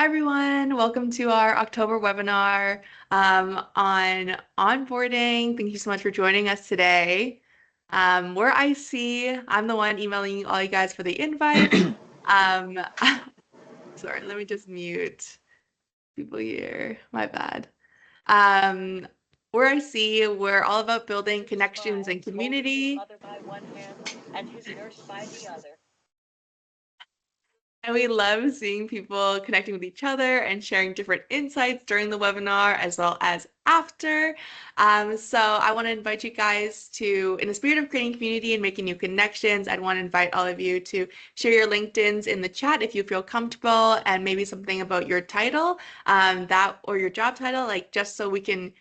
everyone. Welcome to our October webinar on onboarding. Thank you so much for joining us today. We're IC. I'm the one emailing all you guys for the invite. Um, sorry, let me just mute people here. My bad. We're IC. We're all about building connections and community. And we love seeing people connecting with each other and sharing different insights during the webinar as well as after. So I want to invite you guys to, in the spirit of creating community and making new connections, I'd want to invite all of you to share your LinkedIns in the chat if you feel comfortable, and maybe something about your title, that or your job title, like just so we can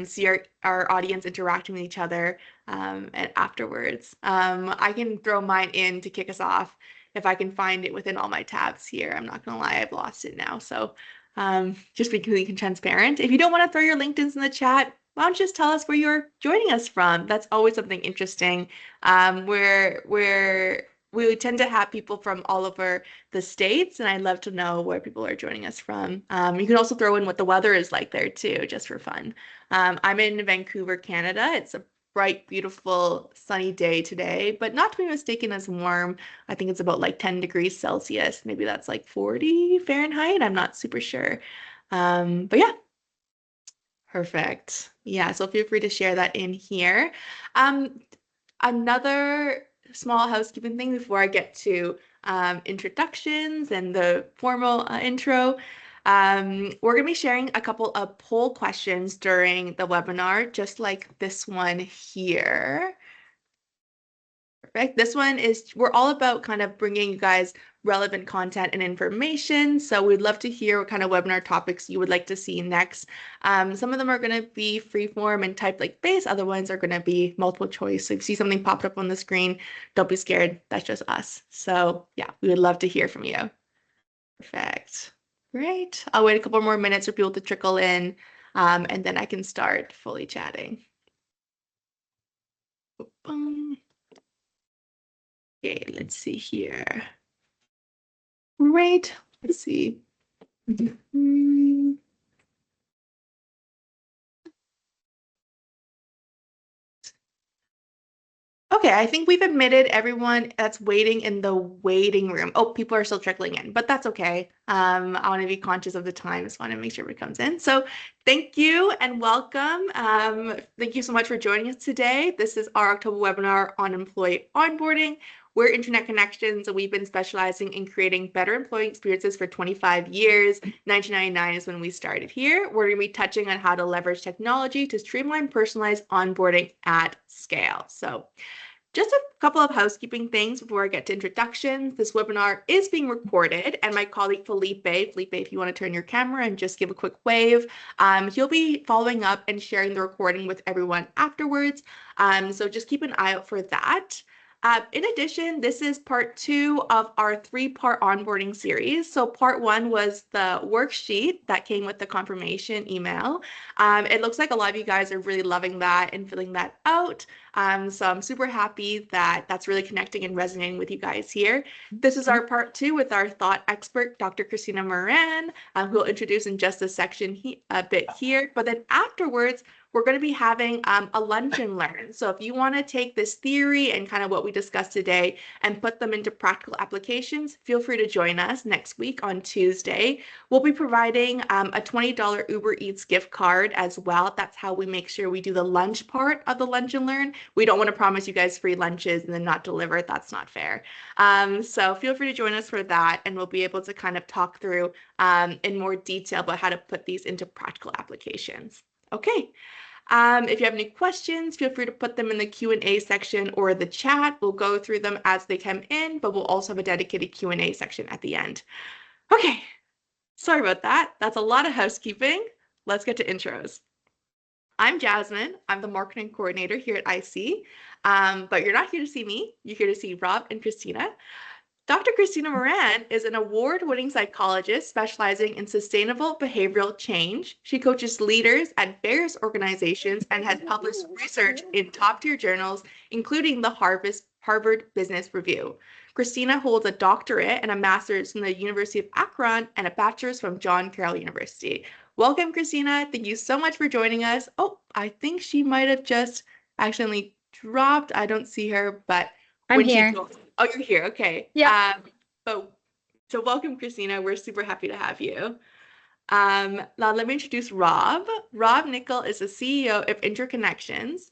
see our audience interacting with each other and afterwards. I can throw mine in to kick us off if I can find it within all my tabs here. I'm not gonna lie, I've lost it now. So just be completely transparent. If you don't want to throw your LinkedIn's in the chat, why don't you just tell us where you're joining us from? That's always something interesting. We tend to have people from all over the states, and I'd love to know where people are joining us from. You can also throw in what the weather is like there too, just for fun. I'm in Vancouver, Canada. It's a bright, beautiful, sunny day today, but not to be mistaken as warm. I think it's about like 10 degrees Celsius. Maybe that's like 40 Fahrenheit. I'm not super sure. But yeah, perfect. Yeah, so feel free to share that in here. Another small housekeeping thing before I get to introductions and the formal intro. We're going to be sharing a couple of poll questions during the webinar, just like this one here. Perfect. This one is, we're all about kind of bringing you guys relevant content and information. So we'd love to hear what kind of webinar topics you would like to see next. Some of them are going to be free-form and type like base. Other ones are going to be multiple choice. So if you see something popped up on the screen, don't be scared. That's just us. So yeah, we would love to hear from you. Perfect. Great. I'll wait a couple more minutes for people to trickle in, and then I can start fully chatting. Boom. Okay, let's see here. Great. Let's see. Okay, I think we've admitted everyone that's waiting in the waiting room. Oh, people are still trickling in, but that's okay. I want to be conscious of the time. Just want to make sure everybody comes in. So thank you and welcome. Thank you so much for joining us today. This is our October webinar on employee onboarding. We're Intranet Connections, and we've been specializing in creating better employee experiences for 25 years. 1999 is when we started here. We're going to be touching on how to leverage technology to streamline personalized onboarding at scale. So just a couple of housekeeping things before I get to introductions. This webinar is being recorded, and my colleague Felipe, if you want to turn your camera and just give a quick wave, he'll be following up and sharing the recording with everyone afterwards. So just keep an eye out for that. In addition, this is part 2 of our 3-part onboarding series. So part 1 was the worksheet that came with the confirmation email. It looks like a lot of you guys are really loving that and filling that out. So I'm super happy that that's really connecting and resonating with you guys here. This is our part 2 with our thought expert, Dr. Christina Moran, who will introduce in just a bit here. But then afterwards, we're going to be having a lunch and learn. So if you want to take this theory and kind of what we discussed today and put them into practical applications, feel free to join us next week on Tuesday. We'll be providing a $20 Uber Eats gift card as well. That's how we make sure we do the lunch part of the lunch and learn. We don't want to promise you guys free lunches and then not deliver. That's not fair. So feel free to join us for that, and we'll be able to kind of talk through in more detail about how to put these into practical applications. Okay. If you have any questions, feel free to put them in the Q&A section or the chat. We'll go through them as they come in, but we'll also have a dedicated Q&A section at the end. Okay, sorry about that. That's a lot of housekeeping. Let's get to intros. I'm Jasmine. I'm the marketing coordinator here at IC, but you're not here to see me. You're here to see Rob and Christina. Dr. Christina Moran is an award-winning psychologist specializing in sustainable behavioral change. She coaches leaders at various organizations and has published research in top-tier journals, including the Harvard Business Review. Christina holds a doctorate and a master's from the University of Akron and a bachelor's from John Carroll University. Welcome, Christina. Thank you so much for joining us. Oh, I think she might have just accidentally dropped. I don't see her, but I'm when she here. goes, oh, you're here. Okay. Yep. But so welcome, Christina. We're super happy to have you. Now let me introduce Rob. Rob Nickel is the CEO of Interconnections.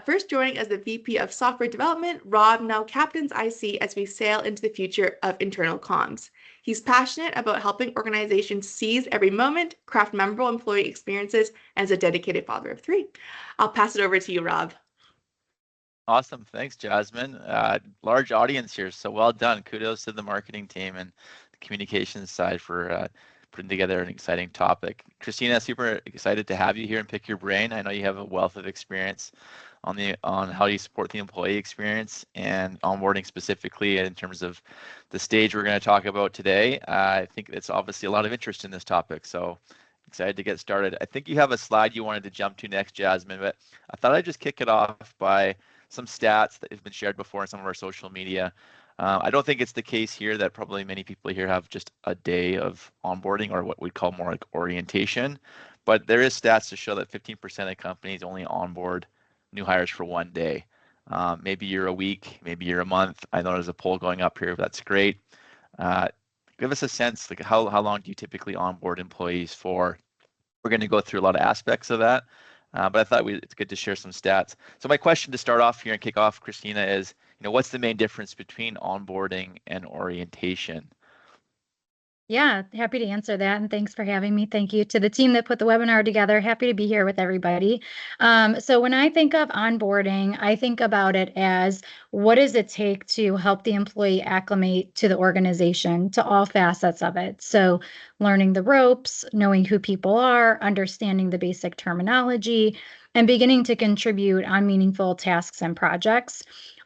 First joining as the VP of Software Development, Rob now captains IC as we sail into the future of internal comms. He's passionate about helping organizations seize every moment, craft memorable employee experiences, and is a dedicated father of three. I'll pass it over to you, Rob. Awesome. Thanks, Jasmine. Large audience here, so well done. Kudos to the marketing team and the communications side for putting together an exciting topic. Christina, super excited to have you here and pick your brain. I know you have a wealth of experience on how you support the employee experience and onboarding specifically in terms of the stage we're going to talk about today. I think it's obviously a lot of interest in this topic, so excited to get started. I think you have a slide you wanted to jump to next, Jasmine, but I thought I'd just kick it off by some stats that have been shared before in some of our social media. I don't think it's the case here that probably many people here have just a day of onboarding or what we'd call more like orientation, but there is stats to show that 15% of companies only onboard new hires for one day. Maybe you're a week, maybe you're a month. I know there's a poll going up here, that's great. Give us a sense, like how long do you typically onboard employees for? We're going to go through a lot of aspects of that. But I thought it's good to share some stats. So my question to start off here and kick off, Christina, is, what's the main difference between onboarding and orientation? Yeah, happy to answer that. And thanks for having me. Thank you to the team that put the webinar together. Happy to be here with everybody. So when I think of onboarding, I think about it as what does it take to help the employee acclimate to the organization, to all facets of it. So learning the ropes, knowing who people are, understanding the basic terminology, and beginning to contribute on meaningful tasks and projects.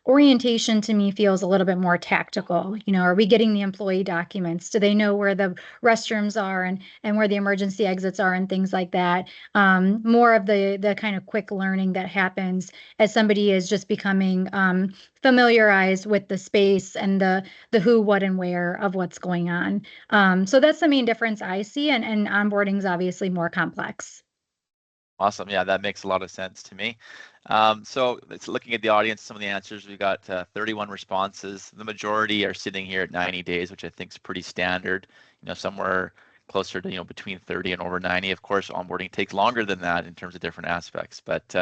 Orientation to me feels a little bit more tactical. Are we getting the employee documents? Do they know where the restrooms are and where the emergency exits are and things like that? More of the kind of quick learning that happens as somebody is just becoming familiarized with the space and the who, what, and where of what's going on. So that's the main difference I see, and onboarding is obviously more complex. Awesome. Yeah, that makes a lot of sense to me. So it's looking at the audience, some of the answers, we got 31 responses. The majority are sitting here at 90 days, which I think is pretty standard, somewhere closer to, between 30 and over 90. Of course, onboarding takes longer than that in terms of different aspects, but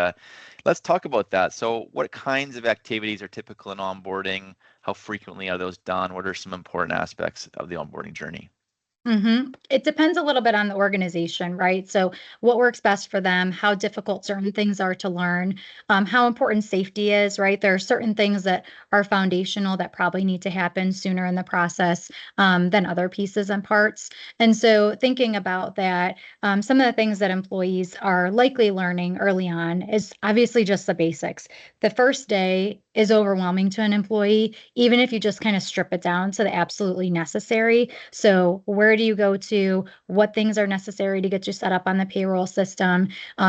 let's talk about that. So what kinds of activities are typical in onboarding? How frequently are those done? What are some important aspects of the onboarding journey? It depends a little bit on the organization, right? So what works best for them, how difficult certain things are to learn, how important safety is, right? There are certain things that are foundational that probably need to happen sooner in the process than other pieces and parts. And so thinking about that, some of the things that employees are likely learning early on is obviously just the basics. The first day is overwhelming to an employee, even if you just kind of strip it down to the absolutely necessary. So where do you go to? What things are necessary to get you set up on the payroll system?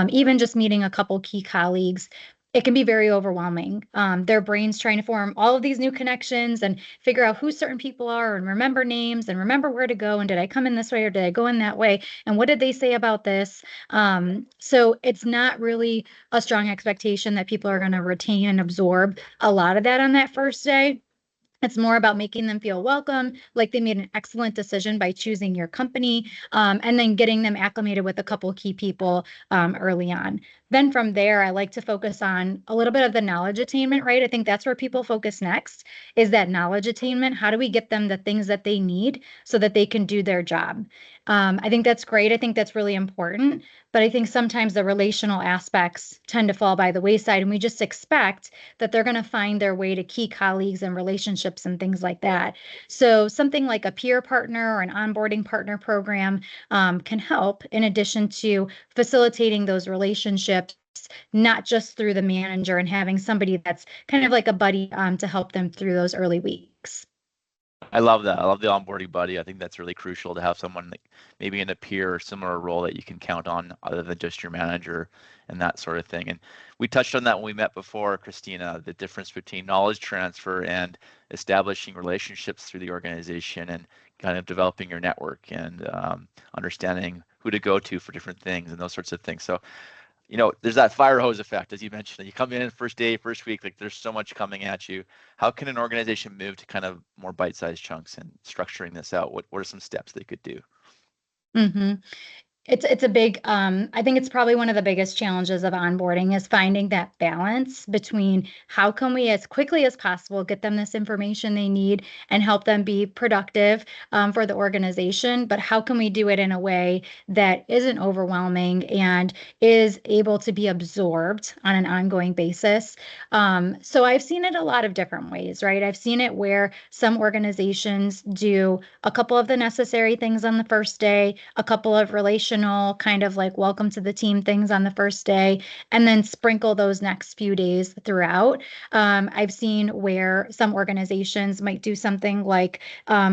Even just meeting a couple key colleagues, it can be very overwhelming. Their brains trying to form all of these new connections and figure out who certain people are and remember names and remember where to go. And did I come in this way or did I go in that way? And what did they say about this? So it's not really a strong expectation that people are going to retain and absorb a lot of that on that first day. It's more about making them feel welcome, like they made an excellent decision by choosing your company, and then getting them acclimated with a couple key people early on. Then from there, I like to focus on a little bit of the knowledge attainment, right? I think that's where people focus next, is that knowledge attainment. How do we get them the things that they need so that they can do their job? I think that's great. I think that's really important. But I think sometimes the relational aspects tend to fall by the wayside, and we just expect that they're going to find their way to key colleagues and relationships and things like that. So something like a peer partner or an onboarding partner program can help, in addition to facilitating those relationships, not just through the manager and having somebody that's kind of like a buddy to help them through those early weeks. I love that. I love the onboarding buddy. I think that's really crucial to have someone like maybe in a peer or similar role that you can count on other than just your manager and that sort of thing. And we touched on that when we met before, Christina, the difference between knowledge transfer and establishing relationships through the organization and kind of developing your network and understanding who to go to for different things and those sorts of things. So there's that fire hose effect, as you mentioned. You come in first day, first week, like there's so much coming at you. How can an organization move to kind of more bite-sized chunks and structuring this out? What are some steps they could do? hmm It's a big, I think it's probably one of the biggest challenges of onboarding is finding that balance between how can we as quickly as possible get them this information they need and help them be productive for the organization, but how can we do it in a way that isn't overwhelming and is able to be absorbed on an ongoing basis. So I've seen it a lot of different ways, right? I've seen it where some organizations do a couple of the necessary things on the first day, a couple of relational kind of like welcome to the team things on the first day, and then sprinkle those next few days throughout. I've seen where some organizations might do something like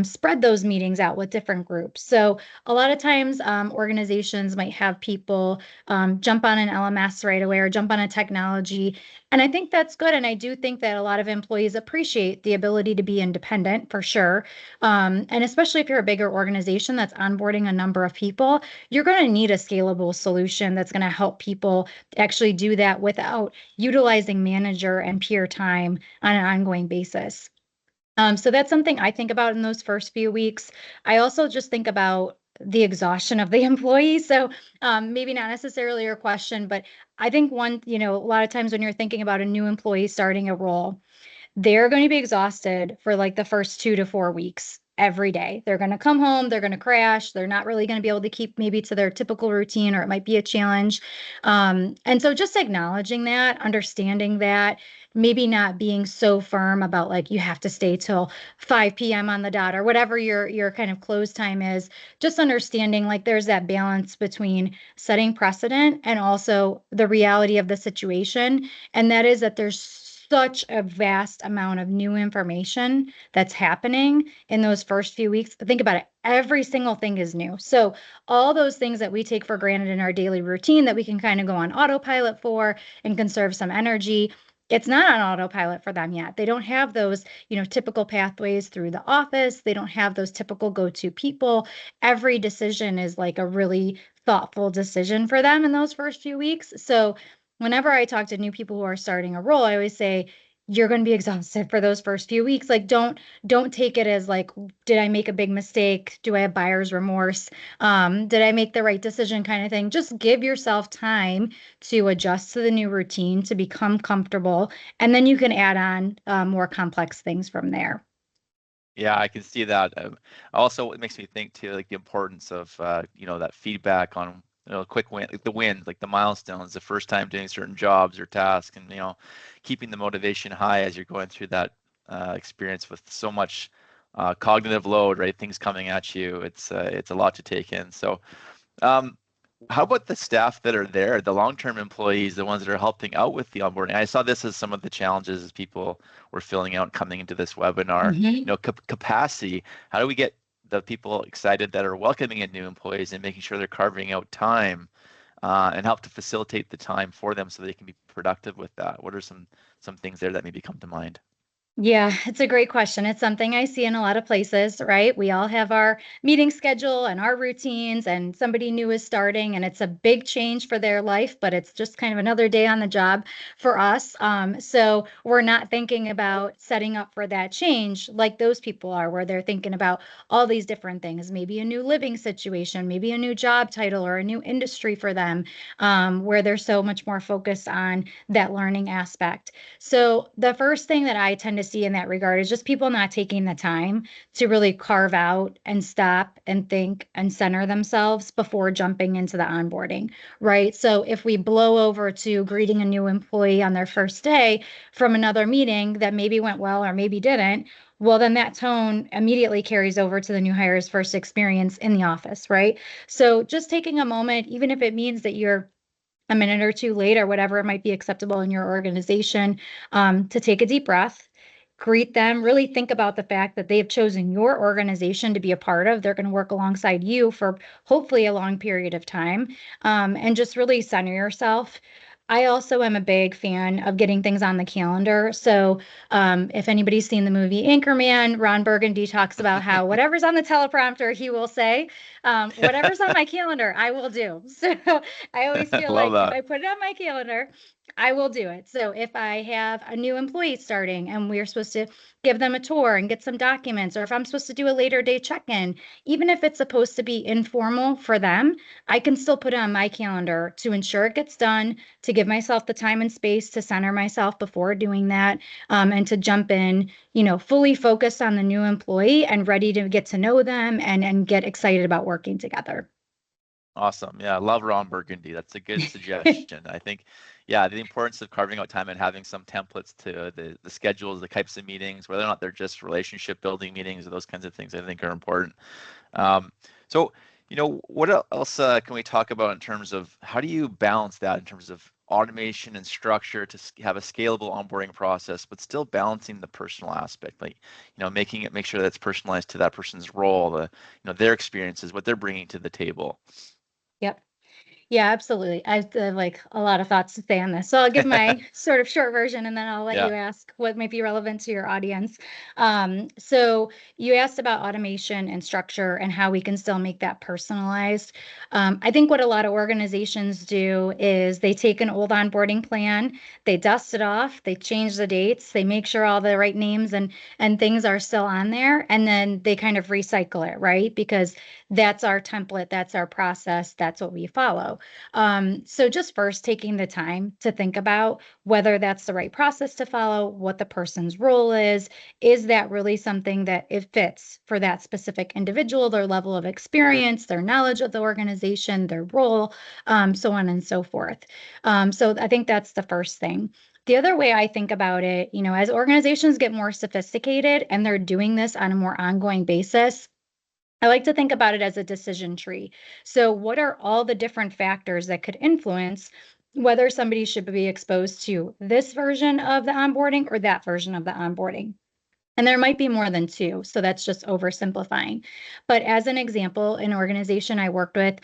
spread those meetings out with different groups. So a lot of times organizations might have people jump on an LMS right away or jump on a technology. And I think that's good. And I do think that a lot of employees appreciate the ability to be independent for sure. And especially if you're a bigger organization that's onboarding a number of people, you're going to need a scalable solution that's going to help people actually do that without utilizing manager and peer time on an ongoing basis. So that's something I think about in those first few weeks. I also just think about the exhaustion of the employee. So maybe not necessarily your question, but I think a lot of times when you're thinking about a new employee starting a role, they're going to be exhausted for like the first 2 to 4 weeks every day. They're going to come home, they're going to crash, they're not really going to be able to keep maybe to their typical routine, or it might be a challenge. And so just acknowledging that, understanding that, maybe not being so firm about like you have to stay till 5 p.m. on the dot or whatever your kind of close time is, just understanding like there's that balance between setting precedent and also the reality of the situation. And that is that there's such a vast amount of new information that's happening in those first few weeks. Think about it. Every single thing is new. So all those things that we take for granted in our daily routine that we can kind of go on autopilot for and conserve some energy, it's not on autopilot for them yet. They don't have those, typical pathways through the office. They don't have those typical go-to people. Every decision is like a really thoughtful decision for them in those first few weeks. So whenever I talk to new people who are starting a role, I always say, you're going to be exhausted for those first few weeks. Like, don't take it as like, did I make a big mistake? Do I have buyer's remorse? Did I make the right decision kind of thing? Just give yourself time to adjust to the new routine, to become comfortable, and then you can add on more complex things from there. Yeah, I can see that. Also, it makes me think too, like the importance of that feedback on quick win, like the wins, like the milestones, the first time doing certain jobs or tasks, and keeping the motivation high as you're going through that experience with so much cognitive load, right? Things coming at you. It's a lot to take in. So, um, how about the staff that are there, the long-term employees, the ones that are helping out with the onboarding? I saw this as some of the challenges as people were filling out coming into this webinar. Mhm. Capacity. How do we get the people excited that are welcoming in new employees and making sure they're carving out time and help to facilitate the time for them so they can be productive with that? What are some things there that maybe come to mind? Yeah, it's a great question. It's something I see in a lot of places, right? We all have our meeting schedule and our routines, and somebody new is starting, and it's a big change for their life, but it's just kind of another day on the job for us. So we're not thinking about setting up for that change like those people are, where they're thinking about all these different things, maybe a new living situation, maybe a new job title or a new industry for them, where they're so much more focused on that learning aspect. So the first thing that I tend to see in that regard is just people not taking the time to really carve out and stop and think and center themselves before jumping into the onboarding, right? So if we blow over to greeting a new employee on their first day from another meeting that maybe went well or maybe didn't, well, then that tone immediately carries over to the new hire's first experience in the office, right? So just taking a moment, even if it means that you're a minute or two late or whatever it might be acceptable in your organization, to take a deep breath greet them, really think about the fact that they've chosen your organization to be a part of. They're going to work alongside you for hopefully a long period of time, and just really center yourself. I also am a big fan of getting things on the calendar. So if anybody's seen the movie Anchorman, Ron Burgundy talks about how whatever's on the teleprompter, he will say, whatever's on my calendar, I will do. So I always feel Love like if that. I put it on my calendar, I will do it. So if I have a new employee starting and we're supposed to give them a tour and get some documents, or if I'm supposed to do a later day check-in, even if it's supposed to be informal for them, I can still put it on my calendar to ensure it gets done, to give myself the time and space to center myself before doing that, and to jump in, fully focused on the new employee and ready to get to know them and get excited about working together. Awesome. Yeah, I love Ron Burgundy. That's a good suggestion. I think, yeah, the importance of carving out time and having some templates to the schedules, the types of meetings, whether or not they're just relationship building meetings or those kinds of things, I think are important. So, what else can we talk about in terms of how do you balance that in terms of automation and structure to have a scalable onboarding process, but still balancing the personal aspect, like, make sure that it's personalized to that person's role, their experiences, what they're bringing to the table. Yep. Yeah, absolutely. I have like a lot of thoughts to say on this. So I'll give my sort of short version and then I'll let Yeah. you ask what might be relevant to your audience. So you asked about automation and structure and how we can still make that personalized. I think what a lot of organizations do is they take an old onboarding plan, they dust it off, they change the dates, they make sure all the right names and things are still on there, and then they kind of recycle it, right? Because that's our template, that's our process, that's what we follow. So just first taking the time to think about whether that's the right process to follow, what the person's role is that really something that it fits for that specific individual, their level of experience, their knowledge of the organization, their role, so on and so forth. So I think that's the first thing. The other way I think about it, as organizations get more sophisticated and they're doing this on a more ongoing basis, I like to think about it as a decision tree. So, what are all the different factors that could influence whether somebody should be exposed to this version of the onboarding or that version of the onboarding? And there might be more than two, so that's just oversimplifying. But as an example, an organization I worked with,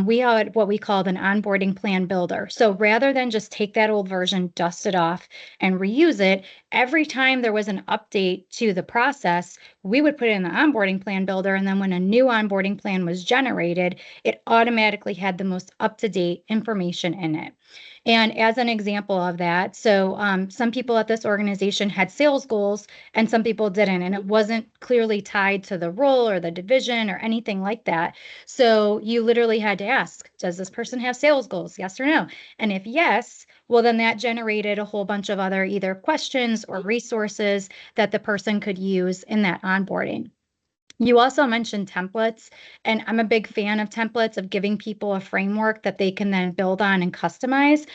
we had what we called an onboarding plan builder. So rather than just take that old version, dust it off, and reuse it, every time there was an update to the process, we would put it in the onboarding plan builder. And then when a new onboarding plan was generated, it automatically had the most up-to-date information in it. And as an example of that, so some people at this organization had sales goals and some people didn't. And it wasn't clearly tied to the role or the division or anything like that. So you literally had to ask, does this person have sales goals? Yes or no? And if yes, well, then that generated a whole bunch of other either questions or resources that the person could use in that onboarding. You also mentioned templates, and I'm a big fan of templates, of giving people a framework that they can then build on and customize.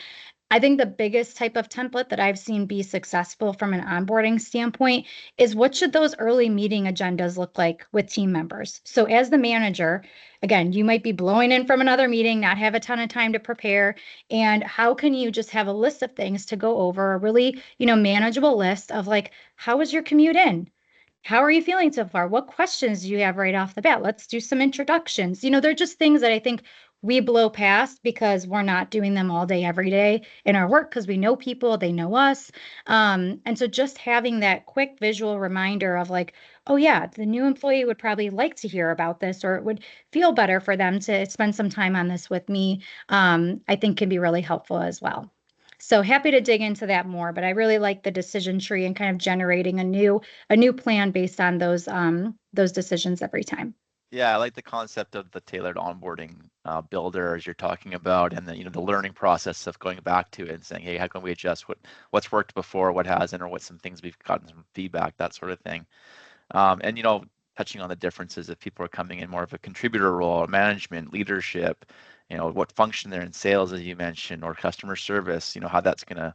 I think the biggest type of template that I've seen be successful from an onboarding standpoint is what should those early meeting agendas look like with team members? So as the manager, again, you might be blowing in from another meeting, not have a ton of time to prepare. And how can you just have a list of things to go over, a really, manageable list of like, how was your commute in? How are you feeling so far? What questions do you have right off the bat? Let's do some introductions. They're just things that I think we blow past because we're not doing them all day, every day in our work because we know people, they know us. And so just having that quick visual reminder of like, oh, yeah, the new employee would probably like to hear about this, or it would feel better for them to spend some time on this with me, I think can be really helpful as well. So happy to dig into that more, but I really like the decision tree and kind of generating a new plan based on those decisions every time. Yeah, I like the concept of the tailored onboarding builder as you're talking about, and the learning process of going back to it and saying, hey, how can we adjust what's worked before, what hasn't, or what some things we've gotten some feedback, that sort of thing. And touching on the differences if people are coming in more of a contributor role, management, leadership, what function they're in, sales, as you mentioned, or customer service, how that's going to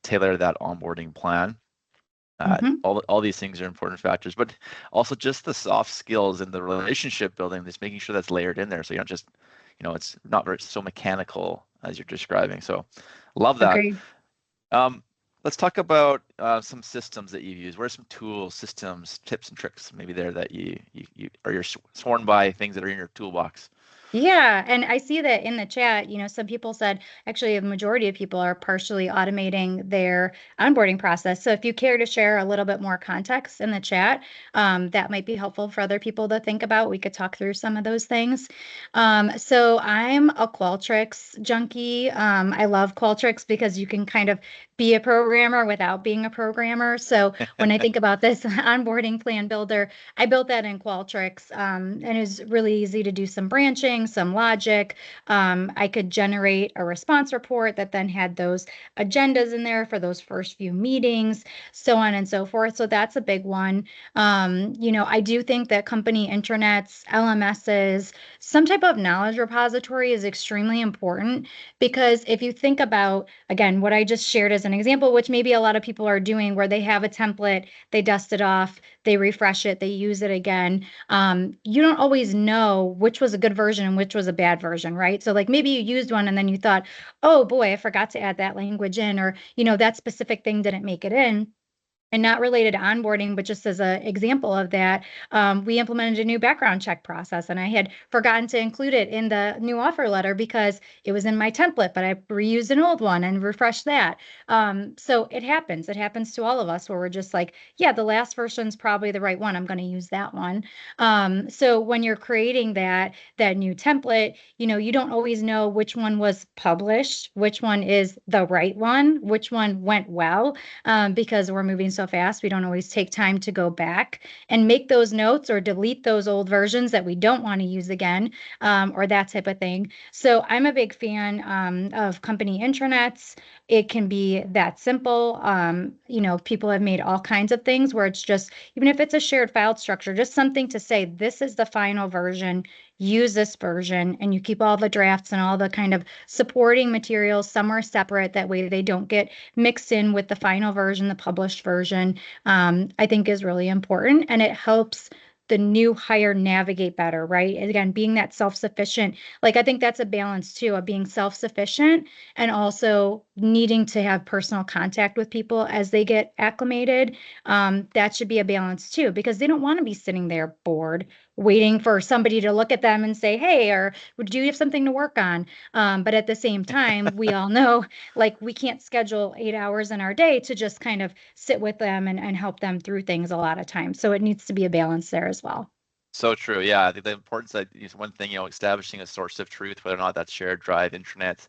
tailor that onboarding plan. Mhm. All these things are important factors, but also just the soft skills and the relationship building, just making sure that's layered in there. So you're not just, it's not very so mechanical as you're describing. So love that. Agreed. Let's talk about some systems that you've used? What are some tools, systems, tips, and tricks maybe there that you or you're sworn by, things that are in your toolbox? Yeah, and I see that in the chat, some people said actually the majority of people are partially automating their onboarding process. So if you care to share a little bit more context in the chat, that might be helpful for other people to think about. We could talk through some of those things. So I'm a Qualtrics junkie. I love Qualtrics because you can kind of be a programmer without being a programmer. So when I think about this onboarding plan builder, I built that in Qualtrics, and it was really easy to do some branching, some logic. I could generate a response report that then had those agendas in there for those first few meetings, so on and so forth. So that's a big one. I do think that company intranets, LMSs, some type of knowledge repository is extremely important because if you think about, again, what I just shared as an example, which maybe a lot of people are doing where they have a template, they dust it off, they refresh it, they use it again. You don't always know which was a good version and which was a bad version, right? So like maybe you used one and then you thought, oh boy, I forgot to add that language in, or, that specific thing didn't make it in. And not related to onboarding, but just as an example of that, we implemented a new background check process, and I had forgotten to include it in the new offer letter because it was in my template, but I reused an old one and refreshed that. So it happens. It happens to all of us where we're just like, yeah, the last version's probably the right one. I'm going to use that one. So when you're creating that new template, you don't always know which one was published, which one is the right one, which one went well, because we're moving so fast. We don't always take time to go back and make those notes or delete those old versions that we don't want to use again, or that type of thing. So I'm a big fan of company intranets. It can be that simple. People have made all kinds of things where it's just, even if it's a shared file structure, just something to say, this is the final version, use this version, and you keep all the drafts and all the kind of supporting materials somewhere separate. That way they don't get mixed in with the final version, the published version, I think is really important. And it helps the new hire navigate better, right? And again, being that self-sufficient, like I think that's a balance too, of being self-sufficient and also needing to have personal contact with people as they get acclimated. That should be a balance too, because they don't want to be sitting there bored, waiting for somebody to look at them and say, hey, or would you have something to work on? But at the same time, we all know like we can't schedule 8 hours in our day to just kind of sit with them and help them through things a lot of times. So it needs to be a balance there as well. So true. Yeah, I think the importance that is one thing, establishing a source of truth, whether or not that's shared drive, intranet,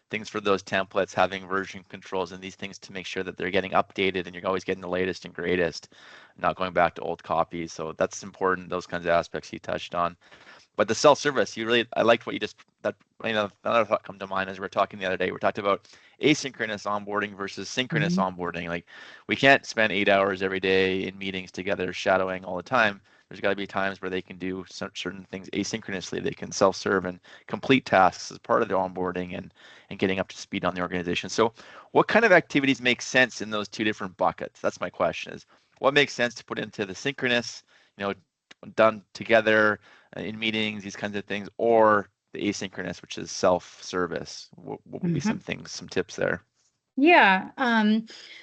things for those templates, having version controls and these things to make sure that they're getting updated and you're always getting the latest and greatest, not going back to old copies. So that's important, those kinds of aspects you touched on. But the self-service, I liked what you just, another thought come to mind as we were talking the other day. We talked about asynchronous onboarding versus synchronous onboarding. Like we can't spend 8 hours every day in meetings together shadowing all the time. There's got to be times where they can do certain things asynchronously. They can self-serve and complete tasks as part of their onboarding and getting up to speed on the organization. So what kind of activities make sense in those two different buckets? That's my question, is what makes sense to put into the synchronous, done together in meetings, these kinds of things, or the asynchronous, which is self-service? What would be some things, some tips there? Yeah.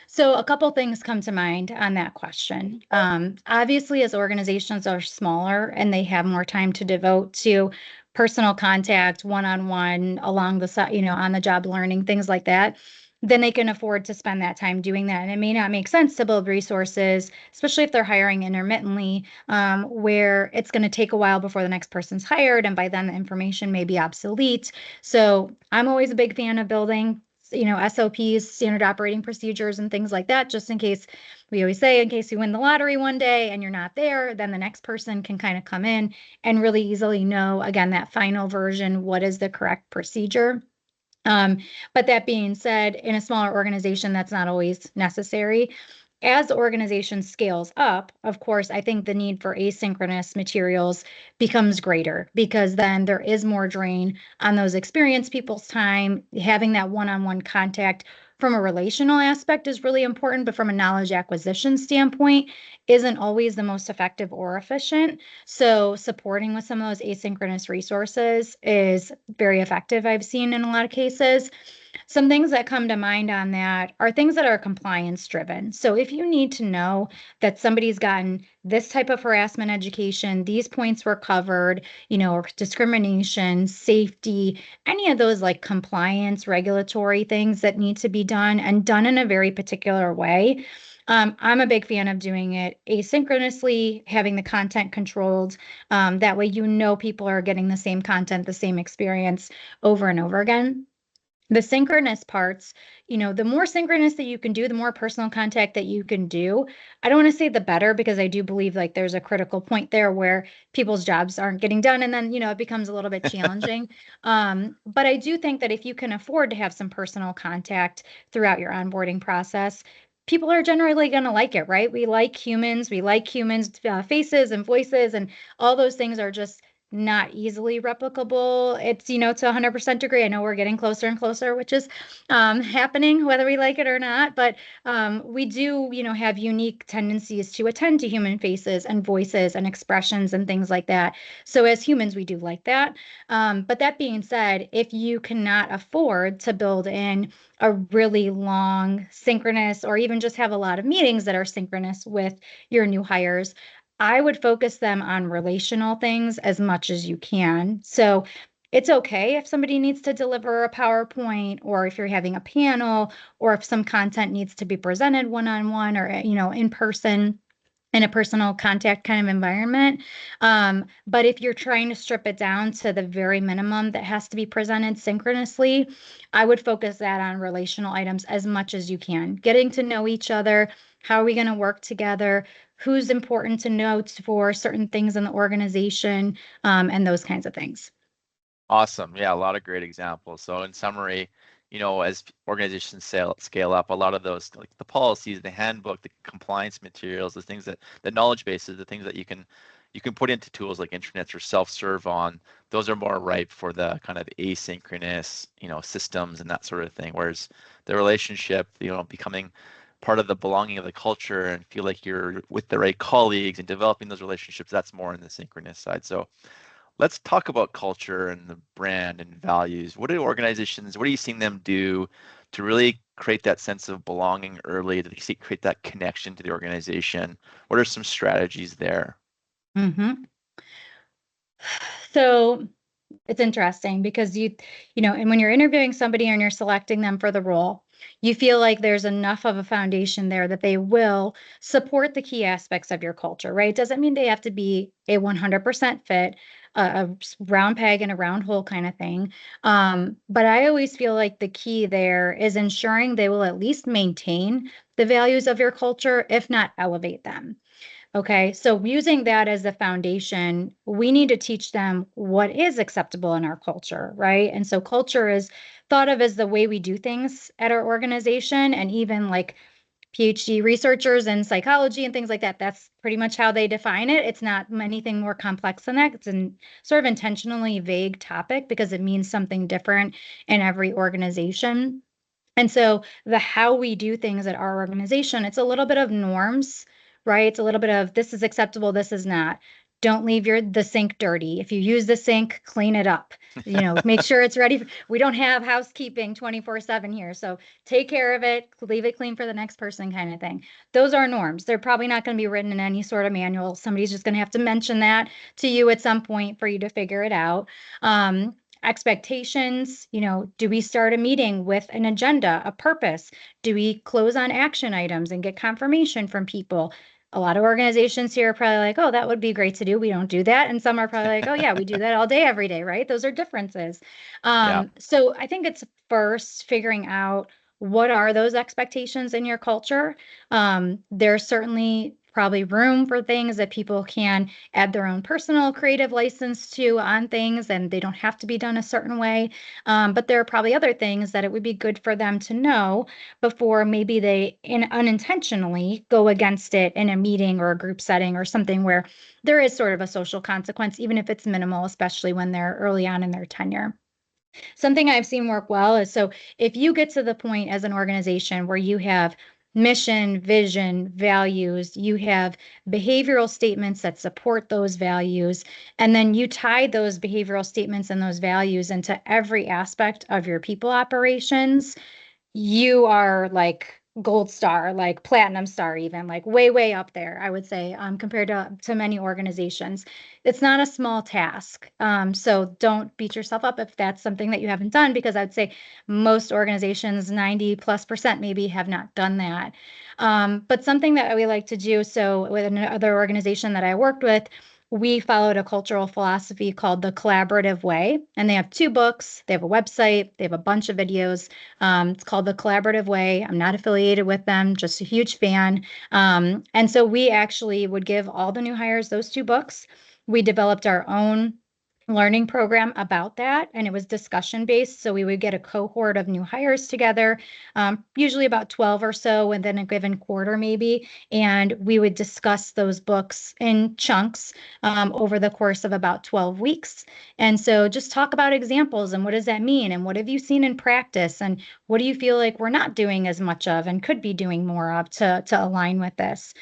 So a couple things come to mind on that question. Obviously, as organizations are smaller and they have more time to devote to personal contact, one-on-one, along the side, on the job learning, things like that, then they can afford to spend that time doing that. And it may not make sense to build resources, especially if they're hiring intermittently, where it's going to take a while before the next person's hired, and by then the information may be obsolete. So I'm always a big fan of building SOPs, standard operating procedures, and things like that, just in case. We always say, in case you win the lottery one day and you're not there, then the next person can kind of come in and really easily know, again, that final version, what is the correct procedure. But that being said, in a smaller organization, that's not always necessary. As the organization scales up, of course, I think the need for asynchronous materials becomes greater because then there is more drain on those experienced people's time. Having that one-on-one contact from a relational aspect is really important, but from a knowledge acquisition standpoint, isn't always the most effective or efficient. So supporting with some of those asynchronous resources is very effective, I've seen in a lot of cases. Some things that come to mind on that are things that are compliance driven. So if you need to know that somebody's gotten this type of harassment education, these points were covered, or discrimination, safety, any of those like compliance, regulatory things that need to be done and done in a very particular way. I'm a big fan of doing it asynchronously, having the content controlled. That way, people are getting the same content, the same experience over and over again. The synchronous parts, the more synchronous that you can do, the more personal contact that you can do. I don't want to say the better because I do believe like there's a critical point there where people's jobs aren't getting done and then, it becomes a little bit challenging. But I do think that if you can afford to have some personal contact throughout your onboarding process, people are generally going to like it, right? We like humans, faces and voices, and all those things are just not easily replicable. It's, to 100% degree. I know we're getting closer and closer, which is happening whether we like it or not. But we do, have unique tendencies to attend to human faces and voices and expressions and things like that. So as humans, we do like that. But that being said, if you cannot afford to build in a really long synchronous or even just have a lot of meetings that are synchronous with your new hires, I would focus them on relational things as much as you can. So it's okay if somebody needs to deliver a PowerPoint or if you're having a panel or if some content needs to be presented one-on-one or, in person in a personal contact kind of environment. But if you're trying to strip it down to the very minimum that has to be presented synchronously, I would focus that on relational items as much as you can. Getting to know each other. How are we going to work together? Who's important to note for certain things in the organization, and those kinds of things. Awesome. Yeah, a lot of great examples. So in summary, as organizations scale up, a lot of those, like the policies, the handbook, the compliance materials, the things the knowledge bases, the things that you can put into tools like intranets or self-serve on, those are more ripe for the kind of asynchronous, systems and that sort of thing. Whereas the relationship, becoming part of the belonging of the culture and feel like you're with the right colleagues and developing those relationships, that's more in the synchronous side. So let's talk about culture and the brand and values. What are you seeing them do to really create that sense of belonging early, to create that connection to the organization? What are some strategies there? Mm-hmm. So it's interesting because and when you're interviewing somebody and you're selecting them for the role, you feel like there's enough of a foundation there that they will support the key aspects of your culture, right? Doesn't mean they have to be a 100% fit, a round peg in a round hole kind of thing. But I always feel like the key there is ensuring they will at least maintain the values of your culture, if not elevate them. Okay, so using that as the foundation, we need to teach them what is acceptable in our culture, right? And so culture is thought of as the way we do things at our organization, and even like PhD researchers in psychology and things like that, that's pretty much how they define it. It's not anything more complex than that. It's a sort of intentionally vague topic because it means something different in every organization. And so the how we do things at our organization, it's a little bit of norms, right? It's a little bit of this is acceptable, this is not. Don't leave the sink dirty. If you use the sink, clean it up. Make sure it's ready. We don't have housekeeping 24/7 here. So take care of it, leave it clean for the next person kind of thing. Those are norms. They're probably not going to be written in any sort of manual. Somebody's just going to have to mention that to you at some point for you to figure it out. Expectations, do we start a meeting with an agenda, a purpose? Do we close on action items and get confirmation from people? A lot of organizations here are probably like, oh, that would be great to do. We don't do that. And some are probably like, oh, yeah, we do that all day, every day, right? Those are differences. Yeah. So I think it's first figuring out what are those expectations in your culture. There's certainly probably room for things that people can add their own personal creative license to on things, and they don't have to be done a certain way. But there are probably other things that it would be good for them to know before maybe they unintentionally go against it in a meeting or a group setting or something where there is sort of a social consequence, even if it's minimal, especially when they're early on in their tenure. Something I've seen work well is so if you get to the point as an organization where you have mission, vision, values. You have behavioral statements that support those values. And then you tie those behavioral statements and those values into every aspect of your people operations. You are like gold star, like platinum star, even like way, way up there, I would say, compared to many organizations. It's not a small task. So don't beat yourself up if that's something that you haven't done, because I'd say most organizations, 90+% maybe, have not done that. But something that we like to do, so with another organization that I worked with, we followed a cultural philosophy called the collaborative way. And they have 2 books, they have a website, they have a bunch of videos. It's called The Collaborative Way. I'm not affiliated with them, just a huge fan. And so we actually would give all the new hires those 2 books. We developed our own learning program about that, and it was discussion based. So we would get a cohort of new hires together, usually about 12 or so within a given quarter, maybe, and we would discuss those books in chunks over the course of about 12 weeks. And so just talk about examples and what does that mean? And what have you seen in practice? And what do you feel like we're not doing as much of and could be doing more of to align with this?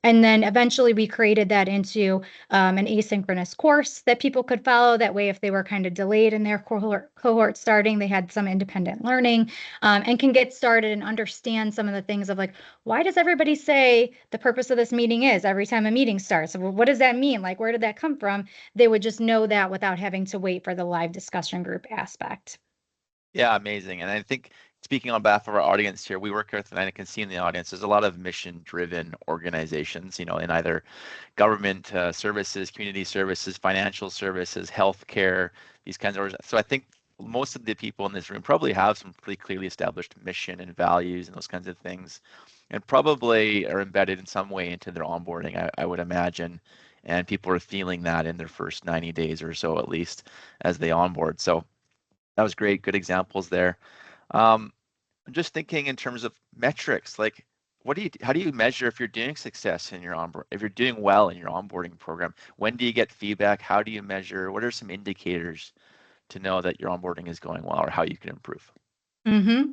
And then eventually we created that into an asynchronous course that people could follow. That way, if they were kind of delayed in their cohort starting, they had some independent learning and can get started and understand some of the things of like, why does everybody say the purpose of this meeting is every time a meeting starts? Well, what does that mean? Like, where did that come from? They would just know that without having to wait for the live discussion group aspect. Yeah, amazing. And I think speaking on behalf of our audience here, we work with, and I can see in the audience, there's a lot of mission-driven organizations, you know, in either government services, community services, financial services, healthcare, these kinds of. So I think most of the people in this room probably have some pretty clearly established mission and values and those kinds of things, and probably are embedded in some way into their onboarding, I would imagine. And people are feeling that in their first 90 days or so, at least, as they onboard. So that was great. Good examples there. I'm just thinking in terms of metrics, like how do you measure if you're doing success in your onboard, if you're doing well in your onboarding program? When do you get feedback? How do you measure? What are some indicators to know that your onboarding is going well or how you can improve? Mm-hmm.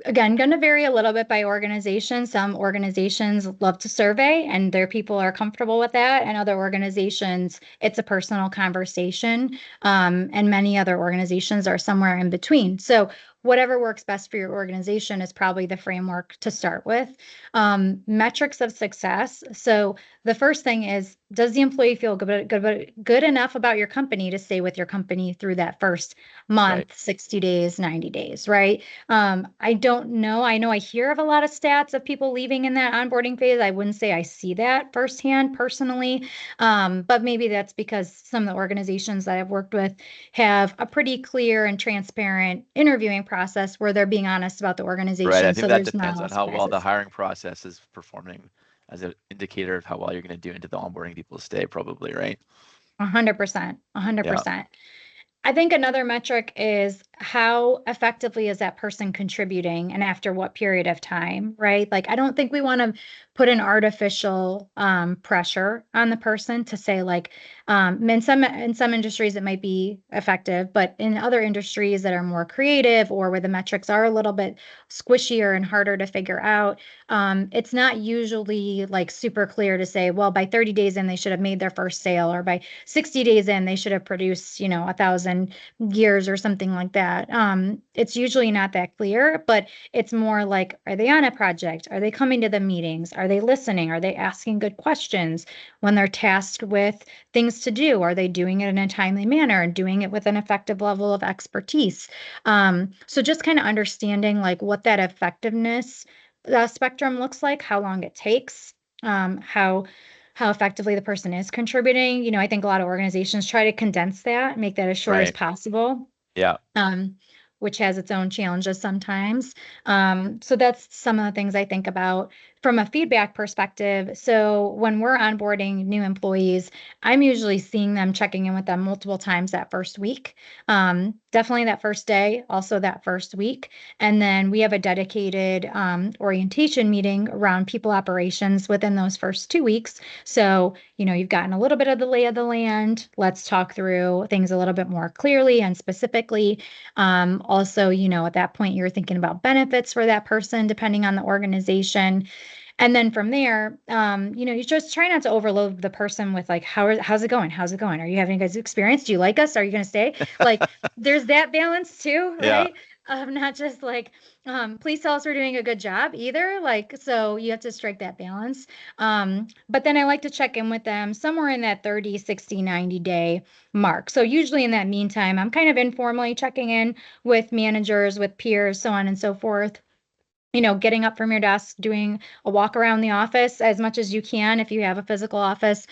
Again, going to vary a little bit by organization. Some organizations love to survey and their people are comfortable with that. And other organizations, it's a personal conversation. And many other organizations are somewhere in between. So whatever works best for your organization is probably the framework to start with. Metrics of success. So the first thing is, does the employee feel good enough about your company to stay with your company through that first Right. month, 60 days, 90 days, right? I don't know. I know I hear of a lot of stats of people leaving in that onboarding phase. I wouldn't say I see that firsthand personally, but maybe that's because some of the organizations that I've worked with have a pretty clear and transparent interviewing process where they're being honest about the Right. I organization. think So that there's not a depends lot on of how well the surprises. hiring process is performing as an indicator of how well you're going to do into the onboarding people to stay, probably, right? 100%, Yeah. 100%. I think another metric is how effectively is that person contributing and after what period of time, right? Like, I don't think we want to put an artificial pressure on the person to say like, in some industries it might be effective, but in other industries that are more creative or where the metrics are a little bit squishier and harder to figure out, it's not usually like super clear to say, well, by 30 days in they should have made their first sale, or by 60 days in they should have produced, 1,000 years or something like that. It's usually not that clear, but it's more like, are they on a project? Are they coming to the meetings? Are they listening? Are they asking good questions? When they're tasked with things to do, are they doing it in a timely manner and doing it with an effective level of expertise? So just kind of understanding like what that effectiveness spectrum looks like, how long it takes, how effectively the person is contributing. I think a lot of organizations try to condense that, make that as short as Right. possible, Yeah. um, which has its own challenges sometimes. So that's some of the things I think about. from a feedback perspective, so when we're onboarding new employees, I'm usually seeing them, checking in with them multiple times that first week. Definitely that first day, also that first week. And then we have a dedicated orientation meeting around people operations within those first 2 weeks. So, you've gotten a little bit of the lay of the land. Let's talk through things a little bit more clearly and specifically. Also, at that point, you're thinking about benefits for that person, depending on the organization. And then from there, you just try not to overload the person with like, how's it going? How's it going? Are you having a good experience? Do you like us? Are you going to stay? Like, there's that balance too, Yeah. right? Not just like, please tell us we're doing a good job either. Like, so you have to strike that balance. But then I like to check in with them somewhere in that 30, 60, 90-day mark. So usually in that meantime, I'm kind of informally checking in with managers, with peers, so on and so forth. Getting up from your desk, doing a walk around the office as much as you can if you have a physical office,